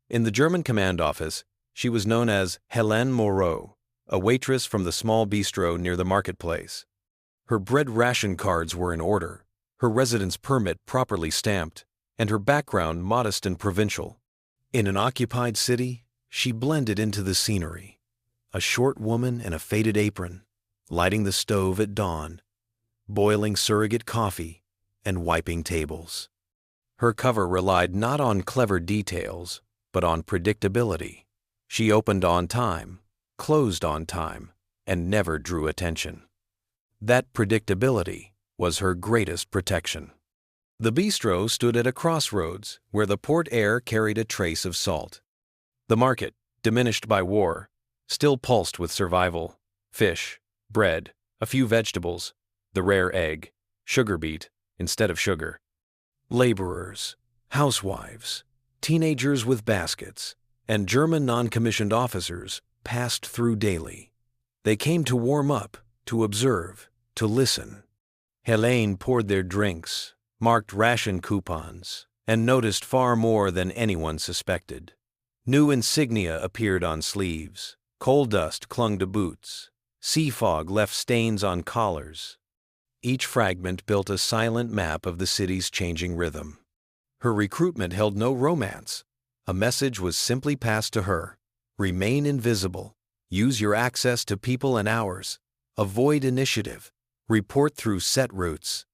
In the German command office, she was known as Hélène Moreau, a waitress from the small bistro near the marketplace. Her bread ration cards were in order, her residence permit properly stamped, and her background modest and provincial. In an occupied city, she blended into the scenery, a short woman in a faded apron, lighting the stove at dawn, boiling surrogate coffee, and wiping tables. Her cover relied not on clever details, but on predictability. She opened on time, closed on time, and never drew attention. That predictability was her greatest protection. The bistro stood at a crossroads where the port air carried a trace of salt. The market, diminished by war, still pulsed with survival: fish, bread, a few vegetables, the rare egg, sugar beet instead of sugar. Laborers, housewives, teenagers with baskets, and German non-commissioned officers passed through daily. They came to warm up, to observe, to listen. Hélène poured their drinks, marked ration coupons, and noticed far more than anyone suspected. New insignia appeared on sleeves, coal dust clung to boots, sea fog left stains on collars. Each fragment built a silent map of the city's changing rhythm. Her recruitment held no romance. A message was simply passed to her: remain invisible, use your access to people and hours, avoid initiative, report through set routes.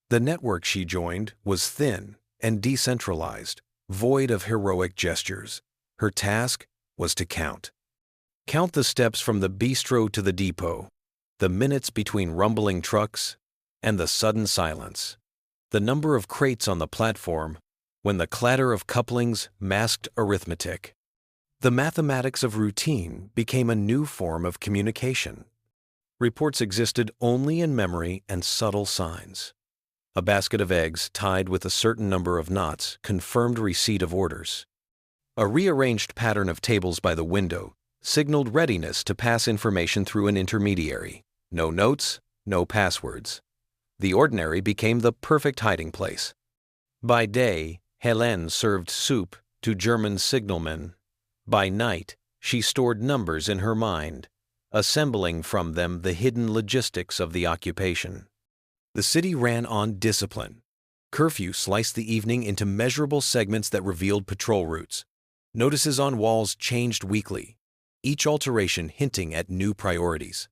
The network she joined was thin and decentralized, void of heroic gestures. Her task was to count. Count the steps from the bistro to the depot, the minutes between rumbling trucks, and the sudden silence. The number of crates on the platform when the clatter of couplings masked arithmetic. The mathematics of routine became a new form of communication. Reports existed only in memory and subtle signs. A basket of eggs tied with a certain number of knots confirmed receipt of orders. A rearranged pattern of tables by the window signaled readiness to pass information through an intermediary. No notes, no passwords. The ordinary became the perfect hiding place. By day, Hélène served soup to German signalmen. By night, she stored numbers in her mind, assembling from them the hidden logistics of the occupation. The city ran on discipline. Curfew sliced the evening into measurable segments that revealed patrol routes. Notices on walls changed weekly, each alteration hinting at new priorities.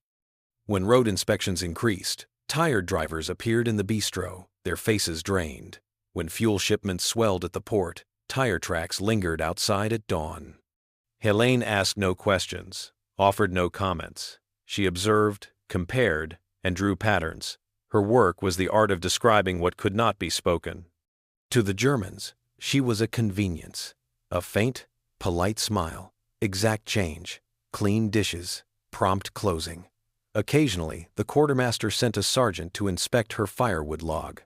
When road inspections increased, tired drivers appeared in the bistro, their faces drained. When fuel shipments swelled at the port, tire tracks lingered outside at dawn. Hélène asked no questions, offered no comments. She observed, compared, and drew patterns. Her work was the art of describing what could not be spoken. To the Germans, she was a convenience, a faint, polite smile, exact change, clean dishes, prompt closing. Occasionally, the quartermaster sent a sergeant to inspect her firewood log.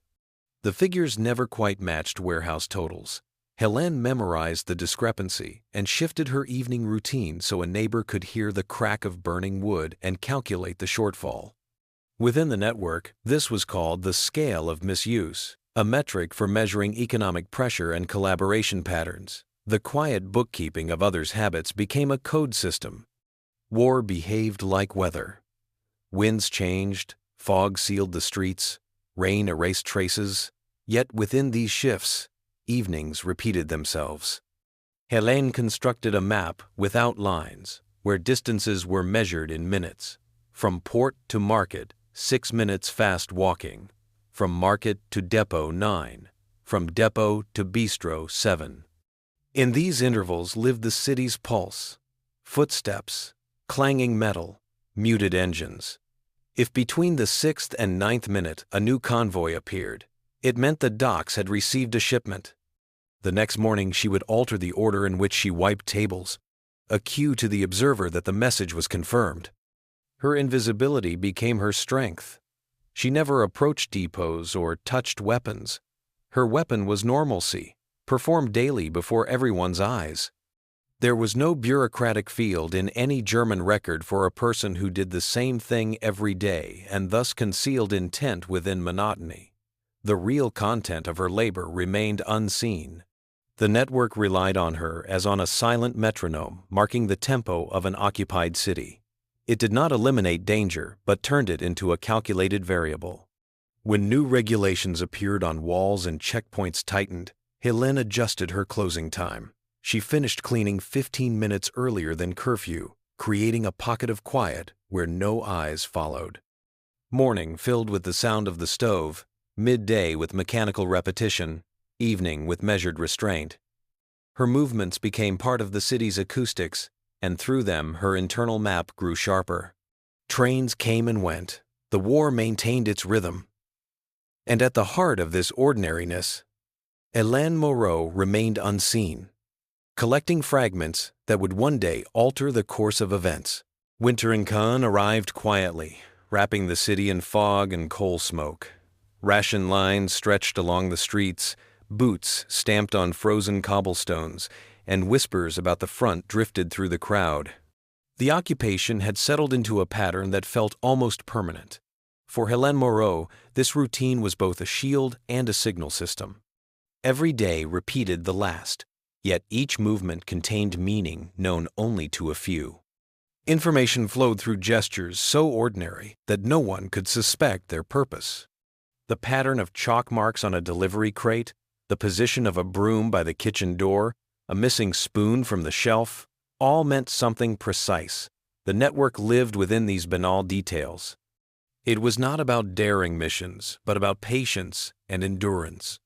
The figures never quite matched warehouse totals. Hélène memorized the discrepancy and shifted her evening routine so a neighbor could hear the crack of burning wood and calculate the shortfall. Within the network, this was called the scale of misuse, a metric for measuring economic pressure and collaboration patterns. The quiet bookkeeping of others' habits became a code system. War behaved like weather. Winds changed, fog sealed the streets, rain erased traces, yet within these shifts, evenings repeated themselves. Hélène constructed a map without lines, where distances were measured in minutes. From port to market, 6 minutes fast walking. From market to depot, 9. From depot to bistro, 7. In these intervals lived the city's pulse. Footsteps, clanging metal, muted engines. If between the 6th and 9th minute a new convoy appeared, it meant the docks had received a shipment. The next morning she would alter the order in which she wiped tables, a cue to the observer that the message was confirmed. Her invisibility became her strength. She never approached depots or touched weapons. Her weapon was normalcy, performed daily before everyone's eyes. There was no bureaucratic field in any German record for a person who did the same thing every day and thus concealed intent within monotony. The real content of her labor remained unseen. The network relied on her as on a silent metronome, marking the tempo of an occupied city. It did not eliminate danger, but turned it into a calculated variable. When new regulations appeared on walls and checkpoints tightened, Helene adjusted her closing time. She finished cleaning 15 minutes earlier than curfew, creating a pocket of quiet where no eyes followed. Morning filled with the sound of the stove, midday with mechanical repetition, evening with measured restraint. Her movements became part of the city's acoustics, and through them her internal map grew sharper. Trains came and went. The war maintained its rhythm. And at the heart of this ordinariness, Helene Moreau remained unseen, collecting fragments that would one day alter the course of events. Winter in Cannes arrived quietly, wrapping the city in fog and coal smoke. Ration lines stretched along the streets, boots stamped on frozen cobblestones, and whispers about the front drifted through the crowd. The occupation had settled into a pattern that felt almost permanent. For Helene Moreau, this routine was both a shield and a signal system. Every day repeated the last, yet each movement contained meaning known only to a few. Information flowed through gestures so ordinary that no one could suspect their purpose. The pattern of chalk marks on a delivery crate, the position of a broom by the kitchen door, a missing spoon from the shelf, all meant something precise. The network lived within these banal details. It was not about daring missions, but about patience and endurance.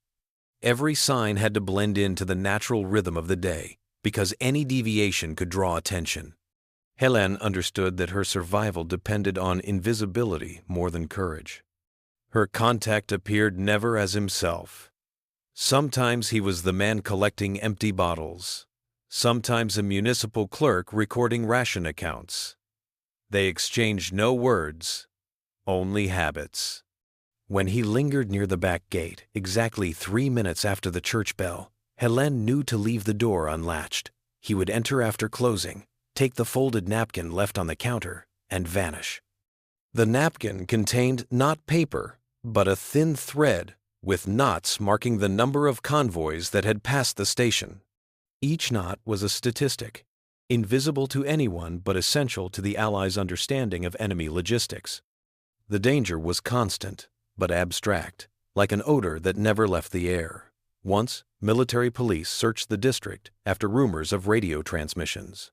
Every sign had to blend into the natural rhythm of the day, because any deviation could draw attention. Helene understood that her survival depended on invisibility more than courage. Her contact appeared never as himself. Sometimes he was the man collecting empty bottles, sometimes a municipal clerk recording ration accounts. They exchanged no words, only habits. When he lingered near the back gate, exactly 3 minutes after the church bell, Helene knew to leave the door unlatched. He would enter after closing, take the folded napkin left on the counter, and vanish. The napkin contained not paper, but a thin thread with knots marking the number of convoys that had passed the station. Each knot was a statistic, invisible to anyone but essential to the Allies' understanding of enemy logistics. The danger was constant, but abstract, like an odor that never left the air. Once, military police searched the district after rumors of radio transmissions.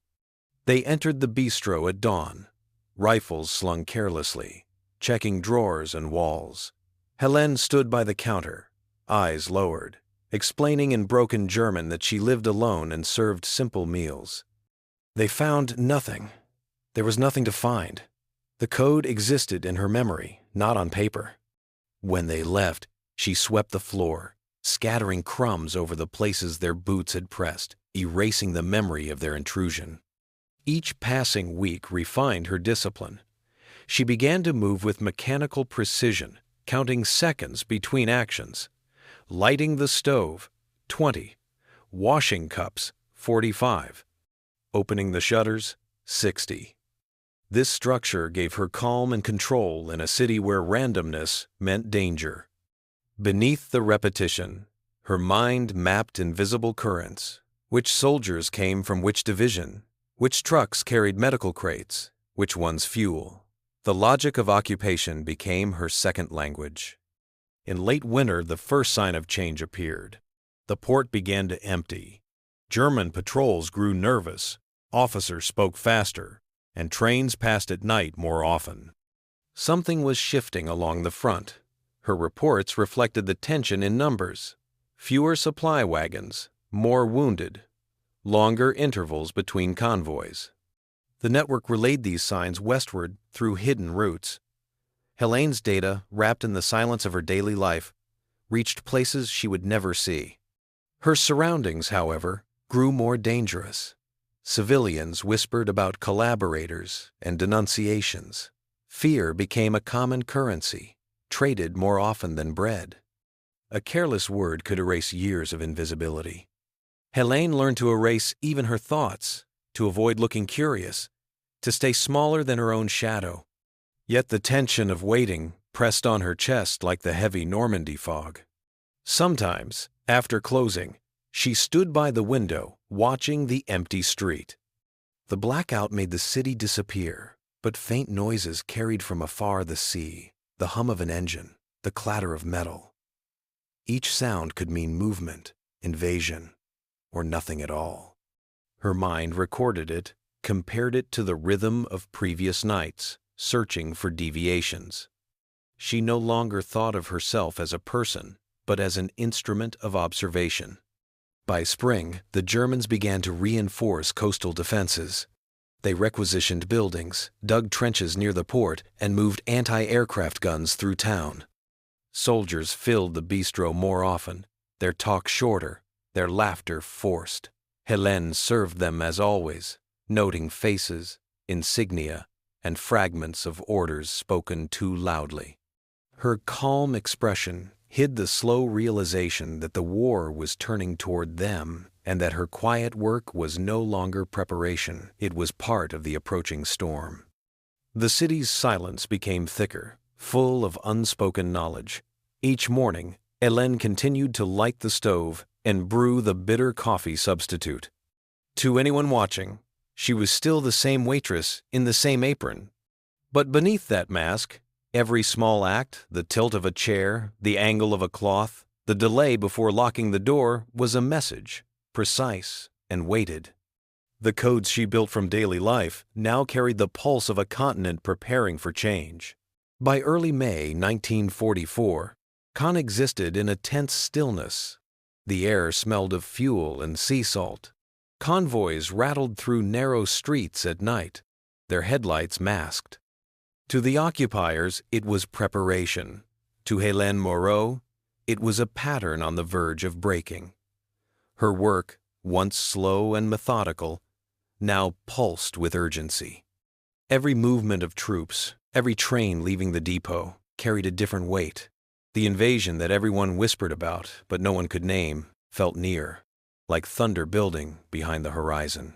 They entered the bistro at dawn, rifles slung carelessly, checking drawers and walls. Helene stood by the counter, eyes lowered, explaining in broken German that she lived alone and served simple meals. They found nothing. There was nothing to find. The code existed in her memory, not on paper. When they left, she swept the floor, scattering crumbs over the places their boots had pressed, erasing the memory of their intrusion. Each passing week refined her discipline. She began to move with mechanical precision, counting seconds between actions. Lighting the stove, 20. Washing cups, 45. Opening the shutters, 60. This structure gave her calm and control in a city where randomness meant danger. Beneath the repetition, her mind mapped invisible currents. Which soldiers came from which division? Which trucks carried medical crates? Which ones fuel? The logic of occupation became her second language. In late winter, the first sign of change appeared. The port began to empty. German patrols grew nervous, officers spoke faster, and trains passed at night more often. Something was shifting along the front. Her reports reflected the tension in numbers. Fewer supply wagons, more wounded, longer intervals between convoys. The network relayed these signs westward through hidden routes. Helene's data, wrapped in the silence of her daily life, reached places she would never see. Her surroundings, however, grew more dangerous. Civilians whispered about collaborators and denunciations. Fear became a common currency, traded more often than bread. A careless word could erase years of invisibility. Helene learned to erase even her thoughts, to avoid looking curious, to stay smaller than her own shadow. Yet the tension of waiting pressed on her chest like the heavy Normandy fog. Sometimes, after closing, She stood by the window, watching the empty street. The blackout made the city disappear, but faint noises carried from afar the sea, the hum of an engine, the clatter of metal. Each sound could mean movement, invasion, or nothing at all. Her mind recorded it, compared it to the rhythm of previous nights, searching for deviations. She no longer thought of herself as a person, but as an instrument of observation. By spring, the Germans began to reinforce coastal defenses. They requisitioned buildings, dug trenches near the port, and moved anti-aircraft guns through town. Soldiers filled the bistro more often, their talk shorter, their laughter forced. Helene served them as always, noting faces, insignia, and fragments of orders spoken too loudly. Her calm expression hid the slow realization that the war was turning toward them and that her quiet work was no longer preparation, it was part of the approaching storm. The city's silence became thicker, full of unspoken knowledge. Each morning, Helene continued to light the stove and brew the bitter coffee substitute. To anyone watching, she was still the same waitress in the same apron. But beneath that mask, every small act, the tilt of a chair, the angle of a cloth, the delay before locking the door was a message, precise and weighted. The codes she built from daily life now carried the pulse of a continent preparing for change. By early May 1944, Cannes existed in a tense stillness. The air smelled of fuel and sea salt. Convoys rattled through narrow streets at night, their headlights masked. To the occupiers, it was preparation. To Helene Moreau, it was a pattern on the verge of breaking. Her work, once slow and methodical, now pulsed with urgency. Every movement of troops, every train leaving the depot, carried a different weight. The invasion that everyone whispered about, but no one could name, felt near, like thunder building behind the horizon.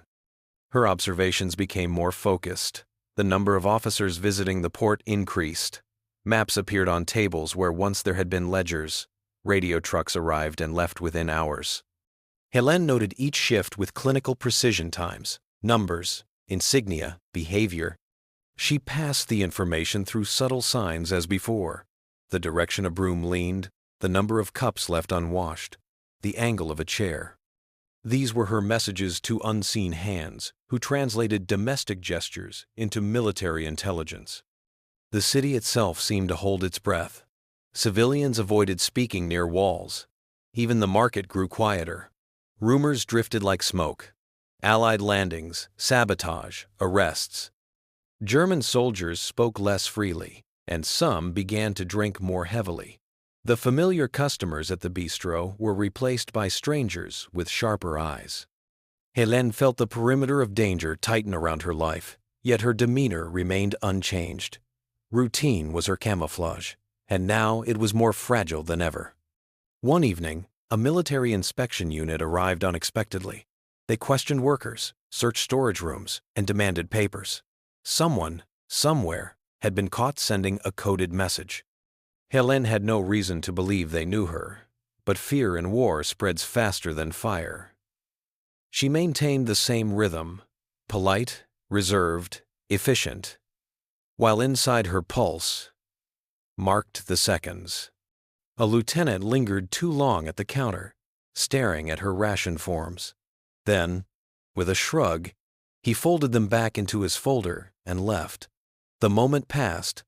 Her observations became more focused. The number of officers visiting the port increased. Maps appeared on tables where once there had been ledgers. Radio trucks arrived and left within hours. Helene noted each shift with clinical precision times, numbers, insignia, behavior. She passed the information through subtle signs as before. The direction a broom leaned, the number of cups left unwashed, the angle of a chair. These were her messages to unseen hands, who translated domestic gestures into military intelligence. The city itself seemed to hold its breath. Civilians avoided speaking near walls. Even the market grew quieter. Rumors drifted like smoke. Allied landings, sabotage, arrests. German soldiers spoke less freely, and some began to drink more heavily. The familiar customers at the bistro were replaced by strangers with sharper eyes. Helene felt the perimeter of danger tighten around her life, yet her demeanor remained unchanged. Routine was her camouflage, and now it was more fragile than ever. One evening, a military inspection unit arrived unexpectedly. They questioned workers, searched storage rooms, and demanded papers. Someone, somewhere, had been caught sending a coded message. Helene had no reason to believe they knew her, but fear in war spreads faster than fire. She maintained the same rhythm, polite, reserved, efficient, while inside her pulse marked the seconds. A lieutenant lingered too long at the counter, staring at her ration forms. Then, with a shrug, he folded them back into his folder and left. The moment passed,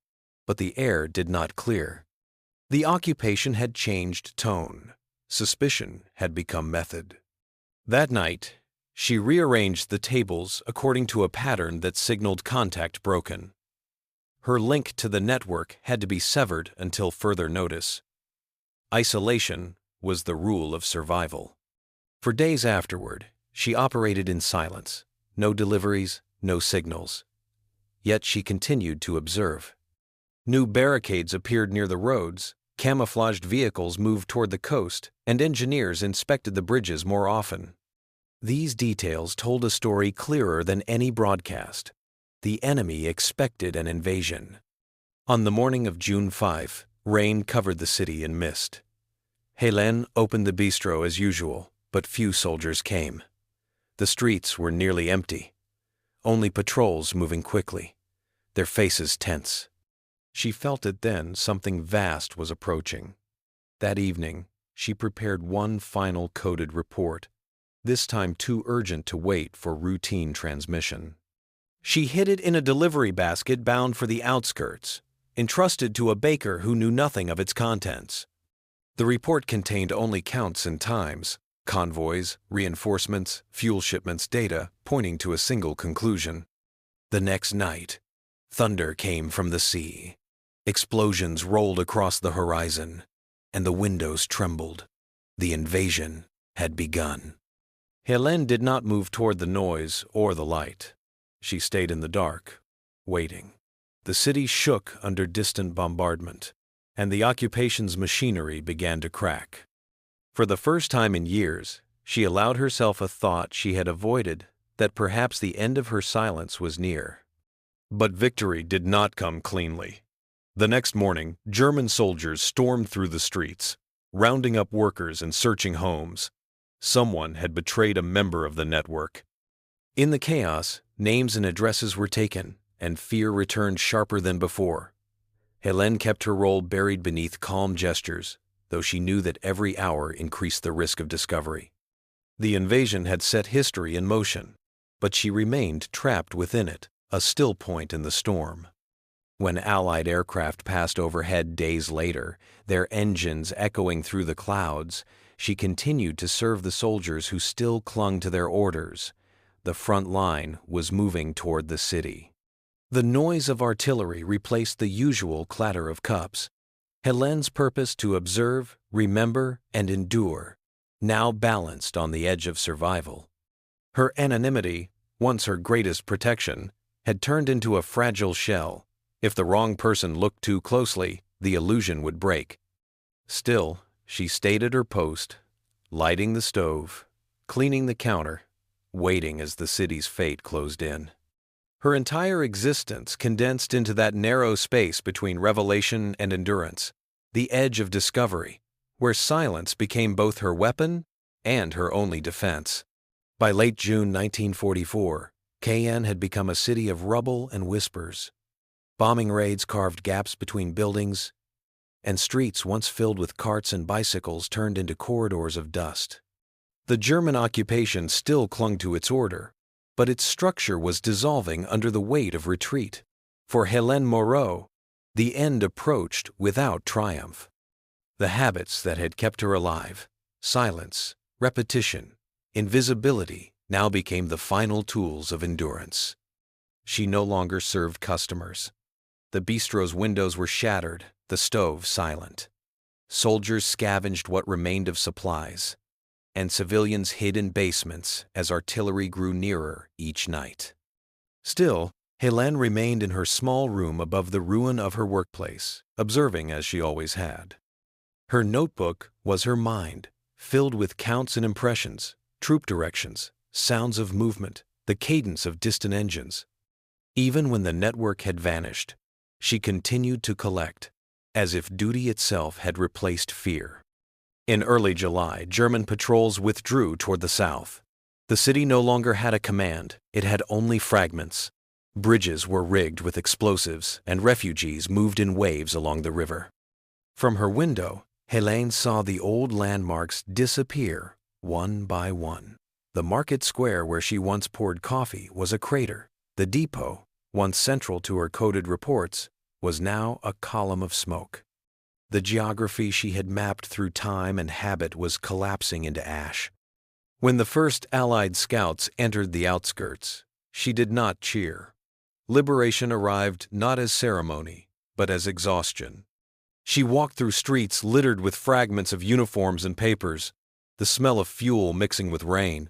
but the air did not clear. The occupation had changed tone. Suspicion had become method. That night, she rearranged the tables according to a pattern that signaled contact broken. Her link to the network had to be severed until further notice. Isolation was the rule of survival. For days afterward, she operated in silence. No deliveries, no signals. Yet she continued to observe. New barricades appeared near the roads, camouflaged vehicles moved toward the coast, and engineers inspected the bridges more often. These details told a story clearer than any broadcast. The enemy expected an invasion. On the morning of June 5, rain covered the city in mist. Helene opened the bistro as usual, but few soldiers came. The streets were nearly empty. Only patrols moving quickly, their faces tense. She felt it then something vast was approaching. That evening, she prepared one final coded report, this time too urgent to wait for routine transmission. She hid it in a delivery basket bound for the outskirts, entrusted to a baker who knew nothing of its contents. The report contained only counts and times, convoys, reinforcements, fuel shipments data, pointing to a single conclusion. The next night, thunder came from the sea. Explosions rolled across the horizon, and the windows trembled. The invasion had begun. Helene did not move toward the noise or the light. She stayed in the dark, waiting. The city shook under distant bombardment, and the occupation's machinery began to crack. For the first time in years, she allowed herself a thought she had avoided, that perhaps the end of her silence was near. But victory did not come cleanly. The next morning, German soldiers stormed through the streets, rounding up workers and searching homes. Someone had betrayed a member of the network. In the chaos, names and addresses were taken, and fear returned sharper than before. Helene kept her role buried beneath calm gestures, though she knew that every hour increased the risk of discovery. The invasion had set history in motion, but she remained trapped within it, a still point in the storm. When Allied aircraft passed overhead days later, their engines echoing through the clouds, she continued to serve the soldiers who still clung to their orders. The front line was moving toward the city. The noise of artillery replaced the usual clatter of cups. Helene's purpose to observe, remember, and endure, now balanced on the edge of survival. Her anonymity, once her greatest protection, had turned into a fragile shell. If the wrong person looked too closely, the illusion would break. Still, she stayed at her post, lighting the stove, cleaning the counter, waiting as the city's fate closed in. Her entire existence condensed into that narrow space between revelation and endurance, the edge of discovery, where silence became both her weapon and her only defense. By late June 1944, Cayenne had become a city of rubble and whispers. Bombing raids carved gaps between buildings, and streets once filled with carts and bicycles turned into corridors of dust. The German occupation still clung to its order, but its structure was dissolving under the weight of retreat. For Helene Moreau, the end approached without triumph. The habits that had kept her alive, silence, repetition, invisibility, now became the final tools of endurance. She no longer served customers. The bistro's windows were shattered, the stove silent. Soldiers scavenged what remained of supplies, and civilians hid in basements as artillery grew nearer each night. Still, Helene remained in her small room above the ruin of her workplace, observing as she always had. Her notebook was her mind, filled with counts and impressions, troop directions, sounds of movement, the cadence of distant engines. Even when the network had vanished, she continued to collect, as if duty itself had replaced fear. In early July, German patrols withdrew toward the south. The city no longer had a command, it had only fragments. Bridges were rigged with explosives, and refugees moved in waves along the river. From her window, Helene saw the old landmarks disappear one by one. The market square where she once poured coffee was a crater. The depot, once central to her coded reports, was now a column of smoke. The geography she had mapped through time and habit was collapsing into ash. When the first Allied scouts entered the outskirts, she did not cheer. Liberation arrived not as ceremony, but as exhaustion. She walked through streets littered with fragments of uniforms and papers, the smell of fuel mixing with rain.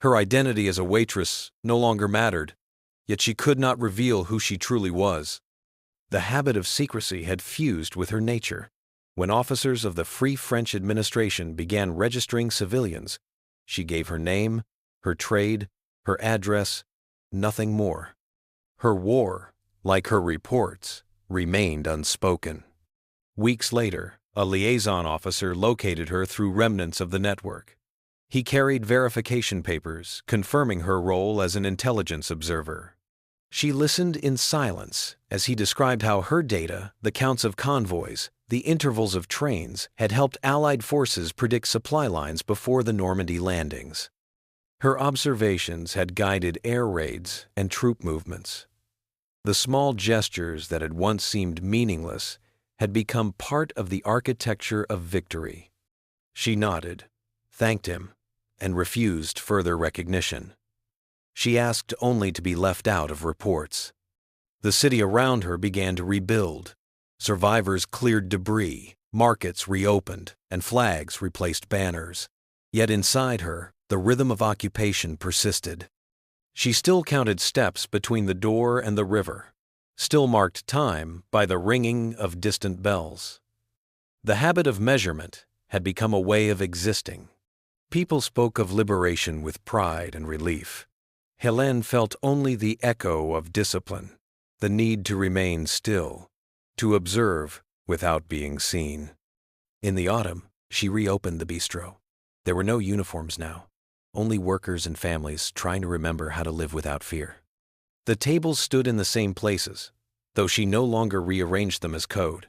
Her identity as a waitress no longer mattered, yet she could not reveal who she truly was. The habit of secrecy had fused with her nature. When officers of the Free French administration began registering civilians, she gave her name, her trade, her address, nothing more. Her war, like her reports, remained unspoken. Weeks later, a liaison officer located her through remnants of the network. He carried verification papers confirming her role as an intelligence observer. She listened in silence as he described how her data, the counts of convoys, the intervals of trains, had helped Allied forces predict supply lines before the Normandy landings. Her observations had guided air raids and troop movements. The small gestures that had once seemed meaningless had become part of the architecture of victory. She nodded, thanked him, and refused further recognition. She asked only to be left out of reports. The city around her began to rebuild. Survivors cleared debris, markets reopened, and flags replaced banners. Yet inside her, the rhythm of occupation persisted. She still counted steps between the door and the river, still marked time by the ringing of distant bells. The habit of measurement had become a way of existing. People spoke of liberation with pride and relief. Helene felt only the echo of discipline, the need to remain still, to observe without being seen. In the autumn, she reopened the bistro. There were no uniforms now, only workers and families trying to remember how to live without fear. The tables stood in the same places, though she no longer rearranged them as code.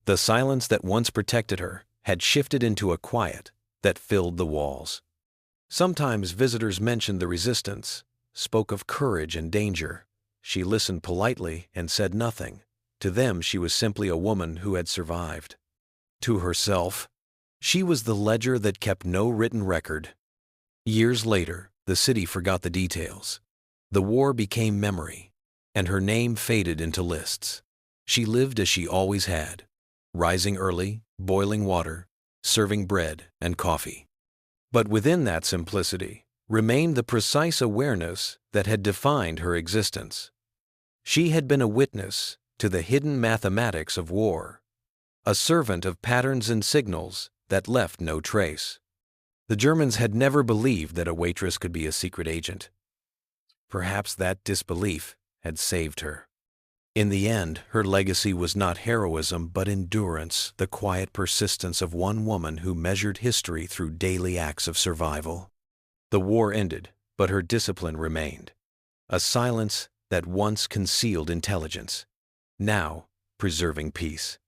The silence that once protected her had shifted into a quiet that filled the walls. Sometimes visitors mentioned the resistance, spoke of courage and danger. She listened politely and said nothing. To them, she was simply a woman who had survived. To herself, she was the ledger that kept no written record. Years later, the city forgot the details. The war became memory, and her name faded into lists. She lived as she always had, rising early, boiling water, serving bread and coffee. But within that simplicity remained the precise awareness that had defined her existence. She had been a witness to the hidden mathematics of war, a servant of patterns and signals that left no trace. The Germans had never believed that a waitress could be a secret agent. Perhaps that disbelief had saved her. In the end, her legacy was not heroism but endurance, the quiet persistence of one woman who measured history through daily acts of survival. The war ended, but her discipline remained. A silence that once concealed intelligence, now preserving peace.